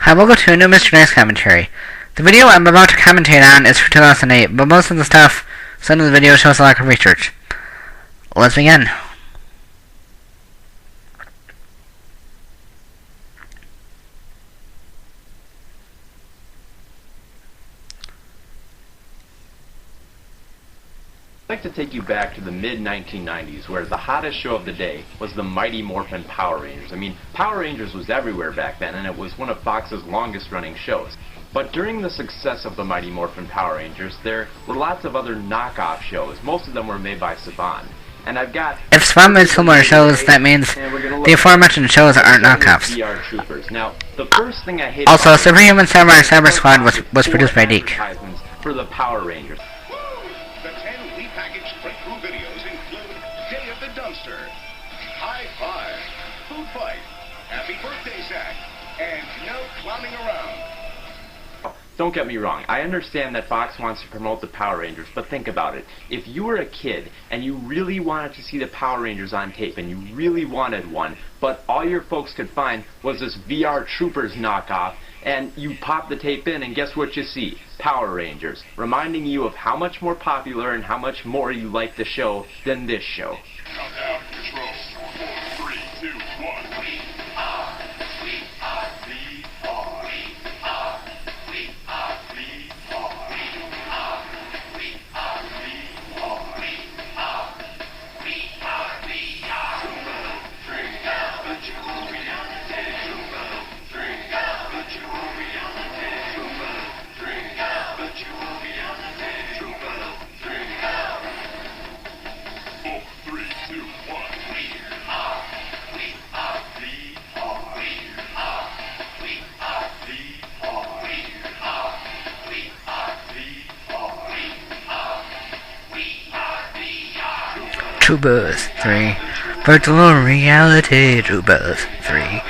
Hi, welcome to a new Mr. Nice commentary. The video I'm about to commentate on is for 2008, but most of the stuff sent in the video shows a lack of research. Let's begin. I'd like to take you back to the mid-1990s, where the hottest show of the day was the Mighty Morphin Power Rangers. I mean, Power Rangers was everywhere back then, and it was one of Fox's longest-running shows. But during the success of the Mighty Morphin Power Rangers, there were lots of other knockoff shows. Most of them were made by Saban. And I've got... If Saban made similar shows, that means the aforementioned shows aren't knockoffs. VR Troopers. Now, the first thing I hate also, Superhuman Samurai Cyber Squad was produced by Deke. For the Power Rangers. The 10 repackaged breakthrough videos include Day of the Dumpster, High Five, Food Fight, Happy Birthday Sack, and No Clowning Around. Don't get me wrong, I understand that Fox wants to promote the Power Rangers, but think about it. If you were a kid and you really wanted to see the Power Rangers on tape and you really wanted one, but all your folks could find was this VR Troopers knockoff, and you pop the tape in and guess what you see? Power Rangers, reminding you of how much more popular and how much more you like the show than this show. Countdown, control. 4, 3, 2, 1. Troopers 3, Virtual Reality Troopers 3,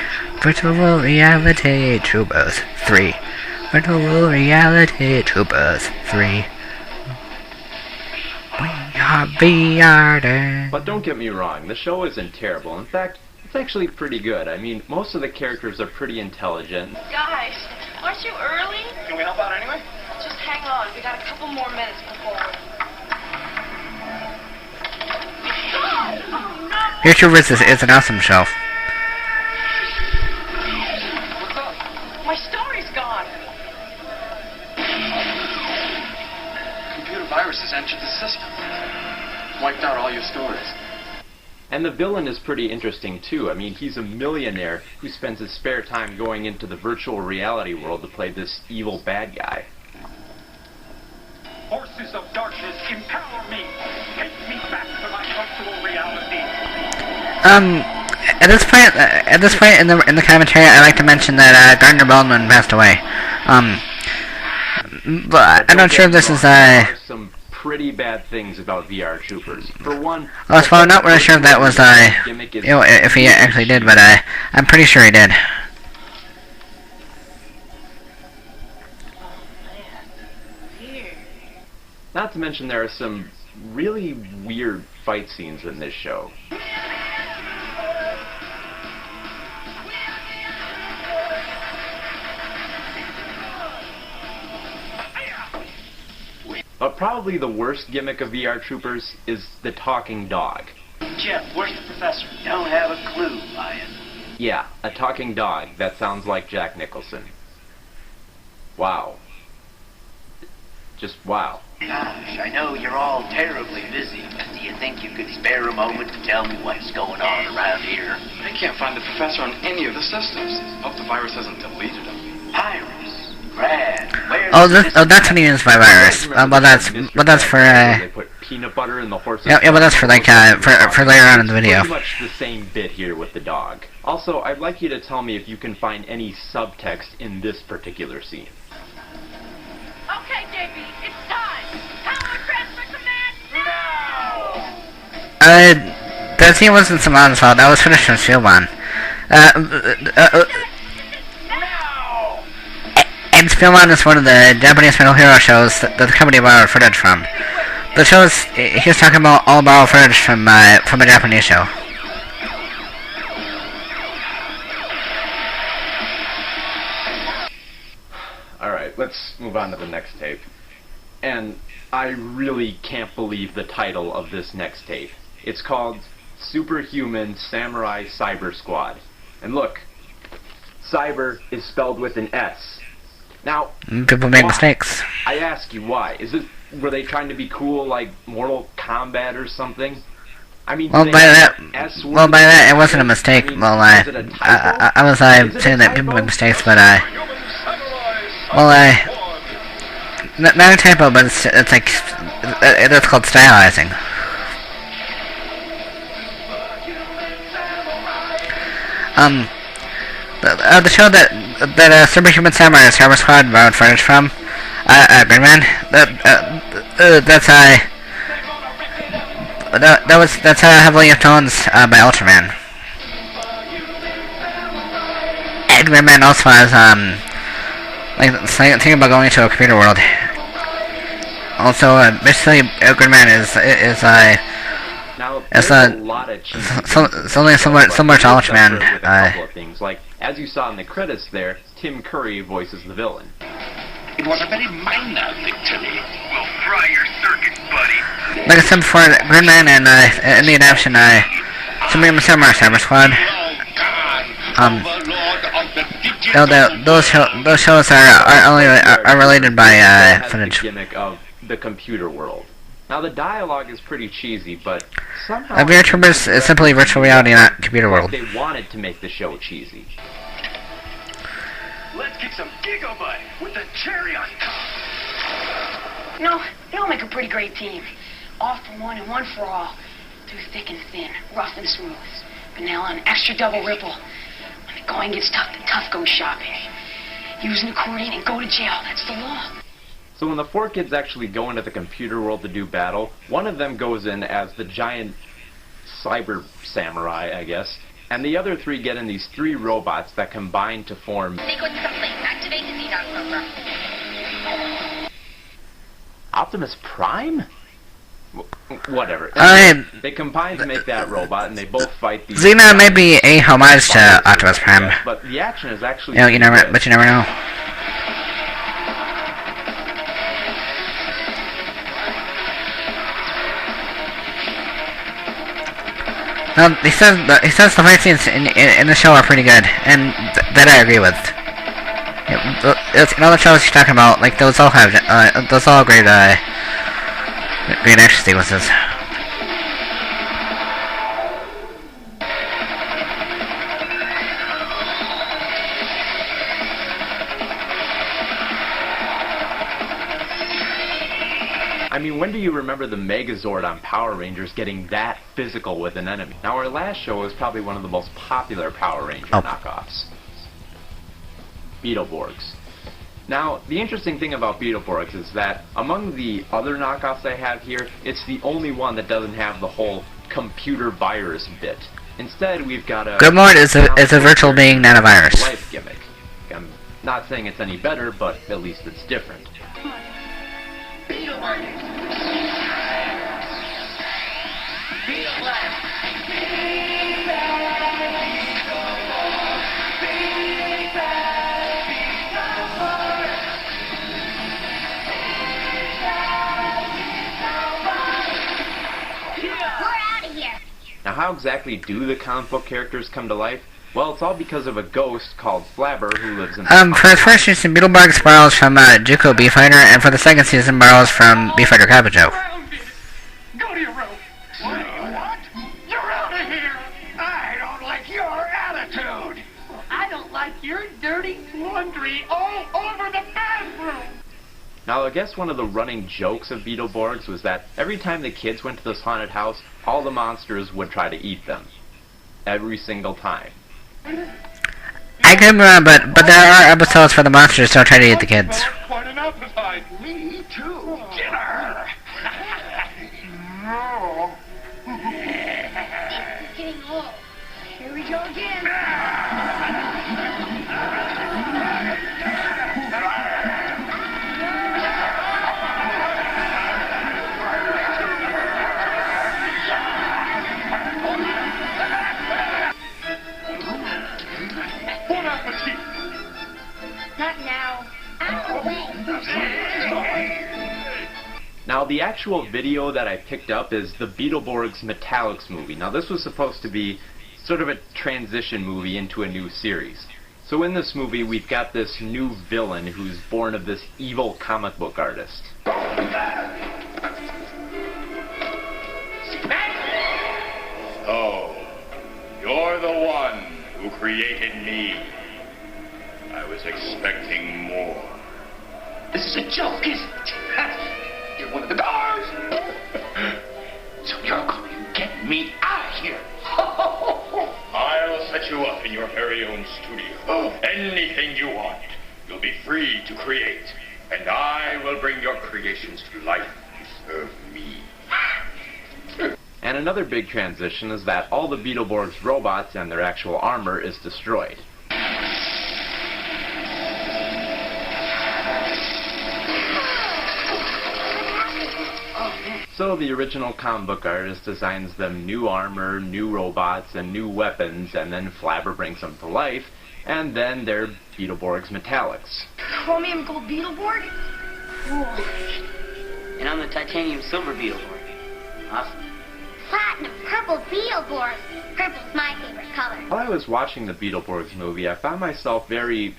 Virtual Reality Troopers 3, Virtual Reality Troopers 3. We are VR. But don't get me wrong, the show isn't terrible. In fact, it's actually pretty good. I mean, most of the characters are pretty intelligent. Guys, aren't you early? Can we help out anyway? Just hang on. We got a couple more minutes before... Oh, no! Your Troopers is an awesome show. What's up? My story's gone. Computer viruses entered the system. Wiped out all your stories. And the villain is pretty interesting too. I mean, he's a millionaire who spends his spare time going into the virtual reality world to play this evil bad guy. Forces of darkness, empower me. Take me back to my virtual reality. At this point in the commentary, I like to mention that Gardner Baldwin passed away. But I'm not sure if this is some pretty bad things about VR Troopers. For one, well, I'm not really sure if that was if he actually did, but I'm pretty sure he did. Not to mention there are some really weird fight scenes in this show. But probably the worst gimmick of VR Troopers is the talking dog. Jeff, where's the professor? Don't have a clue, Lion. Yeah, a talking dog that sounds like Jack Nicholson. Wow. Just wow. Gosh, I know you're all terribly busy, but do you think you could spare a moment to tell me what's going on around here? I can't find the professor on any of the systems. Hope the virus hasn't deleted him. Virus? Brad, where's That's what he means by virus. But that's for They put peanut butter in the horse's yeah, but that's for like for later on in the video. Pretty much the same bit here with the dog. Also, I'd like you to tell me if you can find any subtext in this particular scene. Okay, JB, it's time. Power transfer command now! That scene wasn't Saban's fault. That was finished from Spielman. And Spielman is one of the Japanese Metal Hero shows that the company borrowed footage from. The shows he was talking about all borrowed footage from a Japanese show. Alright, let's move on to the next tape. And I really can't believe the title of this next tape. It's called Superhuman Samurai Cyber Squad. And look, cyber is spelled with an S. Now, People make mistakes. I ask you why. Were they trying to be cool like Mortal Kombat or something? I mean, Well, by that, it wasn't a mistake. I was saying that people make mistakes, but not a typo, but it's like that's called stylizing. The show that Superhuman Samurai Cyber Squad borrowed footage from, Green Man. That's heavily influenced by Ultraman. And Green Man also has thinking about going to a computer world. Also, basically, Green Man is now, there's a lot of something similar to Ultraman. A couple of things, like as you saw in the credits there, Tim Curry voices the villain. It was a very minor victory. We'll fry your circuit, buddy. Like I said before, Green Man and in the adaptation, Superhuman Samurai Cyber Squad. Those shows are related by footage. The gimmick of the computer world. Now the dialogue is pretty cheesy, but somehow VHS is simply virtual reality, not computer world. They wanted to make the show cheesy. Let's get some gigabyte with the cherry on top. You know, they all make a pretty great team. All for one and one for all. Through thick and thin, rough and smooth. Vanilla and extra double ripple. When the going gets tough, the tough go shopping. Use an accordion and go to jail. That's the law. So when the four kids actually go into the computer world to do battle, one of them goes in as the giant cyber samurai, I guess, and the other three get in these three robots that combine to form Sequence complete. Activate the Xenon program. Optimus Prime? Whatever. They combine to make that robot, and they both fight these... Xenon may be a homage to Optimus Prime. But the action is actually... You never know. Now, he says the fight scenes in the show are pretty good, and that I agree with. In all the shows he's talking about, like those all have great action sequences. I mean, when do you remember the Megazord on Power Rangers getting that physical with an enemy? Now, our last show was probably one of the most popular Power Ranger knockoffs. Beetleborgs. Now, the interesting thing about Beetleborgs is that among the other knockoffs I have here, it's the only one that doesn't have the whole computer virus bit. Instead, we've got a... Grimlord is a virtual being, not a virus. Life gimmick. I'm not saying it's any better, but at least it's different. Now, how exactly do the comic book characters come to life? Well, it's all because of a ghost called Flabber who lives in... For the first season, Beetleborgs borrows from Juco Beefighter, and for the second season, borrows from Beefighter Capijo. Go to your room. What? You're out of here. I don't like your attitude. I don't like your dirty laundry all over the bathroom. Now, I guess one of the running jokes of Beetleborgs was that every time the kids went to this haunted house, all the monsters would try to eat them. Every single time. I could remember, but there are episodes where the monsters don't try to eat the kids. Quite an appetite. Me too. Dinner. No. It's getting low. Here we go again. Bon appetit. Not now. Out of the way. Now, the actual video that I picked up is the Beetleborgs Metallics movie. Now, this was supposed to be sort of a transition movie into a new series. So in this movie, we've got this new villain who's born of this evil comic book artist. Oh, you're the one who created me. I was expecting more. This is a joke, isn't it? You're one of the guards. So you're going to get me out of here. I'll set you up in your very own studio. Anything you want, you'll be free to create. And I will bring your creations to life to serve me. And another big transition is that all the Beetleborgs robots and their actual armor is destroyed. So the original comic book artist designs them new armor, new robots, and new weapons, and then Flabber brings them to life, and then they're Beetleborgs Metallics. Chromium gold Beetleborg? Cool. And I'm the titanium silver Beetleborg. Awesome. Platinum purple Beetleborg. Purple's my favorite color. While I was watching the Beetleborgs movie, I found myself very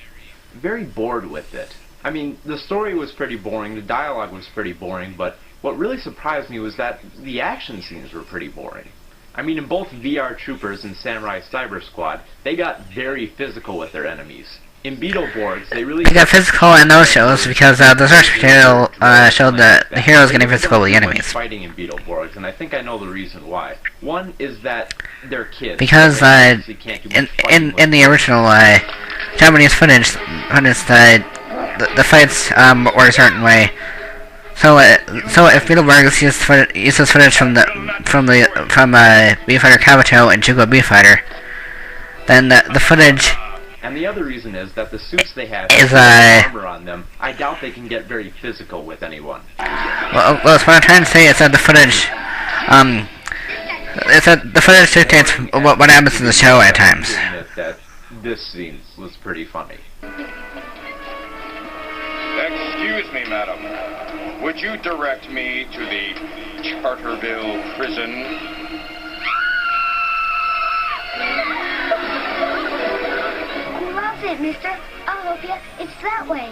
bored with it. I mean, the story was pretty boring, the dialogue was pretty boring, but what really surprised me was that the action scenes were pretty boring. I mean, in both VR Troopers and Samurai Cyber Squad, they got very physical with their enemies. In Beetleborgs, they really... They got physical in those shows because the source material showed that the heroes getting physical with the enemies. Fighting in Beetleborgs, and I think I know the reason why. One is that they're kids. Because in the original Japanese footage, the fights were a certain way. So if Beetleborgs uses footage from B-Fighter Kabuto and Jugo B-Fighter, then the footage. And the other reason is that the suits they have is armor on them. I doubt they can get very physical with anyone. Well, what I'm trying to say is that the footage, dictates what happens in the show at times. That this scene was pretty funny. Excuse me, madam. Would you direct me to the Charterville prison? Who loves it, mister? I'll help you. It's that way.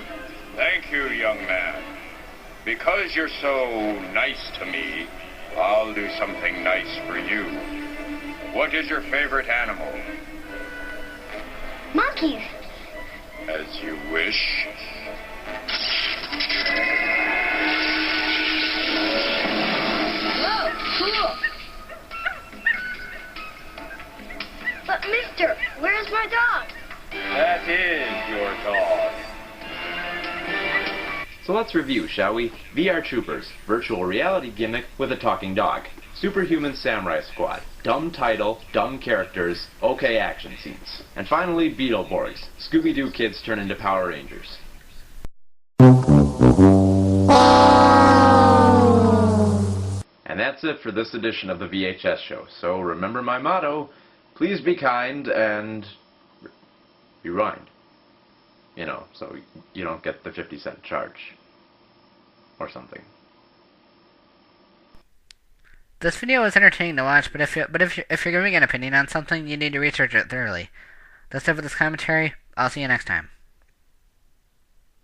Thank you, young man. Because you're so nice to me, I'll do something nice for you. What is your favorite animal? Monkeys. As you wish. Whoa, cool. But mister, where's my dog? That is your dog. So let's review, shall we? VR Troopers, virtual reality gimmick with a talking dog. Superhuman Samurai Squad, dumb title, dumb characters, okay action scenes. And finally, Beetleborgs, Scooby-Doo kids turn into Power Rangers. And that's it for this edition of the VHS show. So remember my motto, please be kind and rewind. You know, so you don't get the 50-cent charge. Or something. This video is entertaining to watch, but if you're giving an opinion on something, you need to research it thoroughly. That's it for this commentary. I'll see you next time.